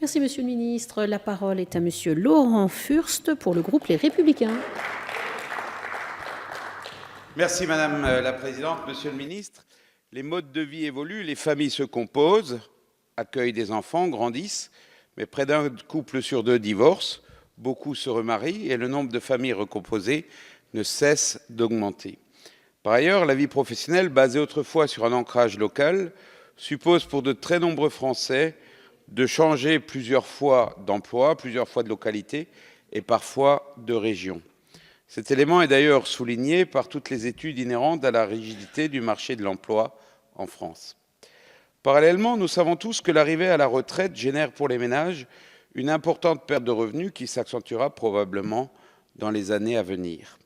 Merci, Monsieur le Ministre. La parole est à Monsieur Laurent Furst pour le groupe Les Républicains. Merci Madame la Présidente. Monsieur le Ministre, les modes de vie évoluent, les familles se composent, accueillent des enfants, grandissent, mais près d'un couple sur deux divorce, beaucoup se remarient et le nombre de familles recomposées ne cesse d'augmenter. Par ailleurs, la vie professionnelle, basée autrefois sur un ancrage local, suppose pour de très nombreux Français de changer plusieurs fois d'emploi, plusieurs fois de localité et parfois de région. Cet élément est d'ailleurs souligné par toutes les études inhérentes à la rigidité du marché de l'emploi en France. Parallèlement, nous savons tous que l'arrivée à la retraite génère pour les ménages une importante perte de revenus qui s'accentuera probablement dans les années à venir.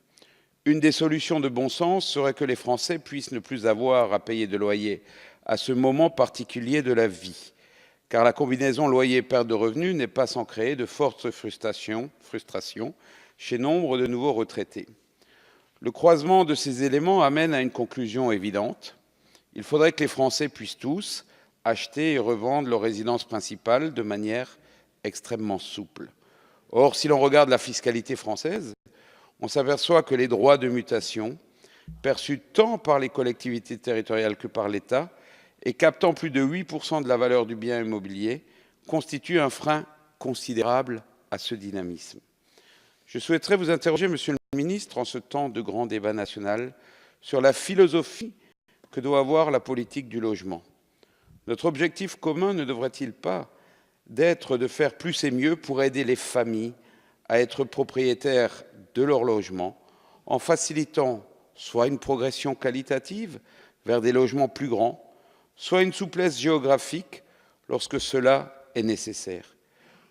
Une des solutions de bon sens serait que les Français puissent ne plus avoir à payer de loyer à ce moment particulier de la vie, car la combinaison loyer-perte de revenus n'est pas sans créer de fortes frustrations chez nombre de nouveaux retraités. Le croisement de ces éléments amène à une conclusion évidente. Il faudrait que les Français puissent tous acheter et revendre leur résidence principale de manière extrêmement souple. Or, si l'on regarde la fiscalité française, on s'aperçoit que les droits de mutation, perçus tant par les collectivités territoriales que par l'État, et captant plus de 8% de la valeur du bien immobilier, constituent un frein considérable à ce dynamisme. Je souhaiterais vous interroger, Monsieur le Ministre, en ce temps de grand débat national, sur la philosophie que doit avoir la politique du logement. Notre objectif commun ne devrait-il pas d'être de faire plus et mieux pour aider les familles à être propriétaires de leur logement, en facilitant soit une progression qualitative vers des logements plus grands, soit une souplesse géographique lorsque cela est nécessaire.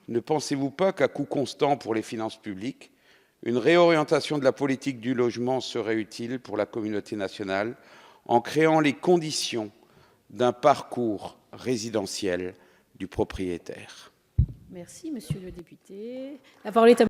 Ne pensez-vous pas qu'à coût constant pour les finances publiques, une réorientation de la politique du logement serait utile pour la communauté nationale en créant les conditions d'un parcours résidentiel du propriétaire? Merci, Monsieur le député. La parole est à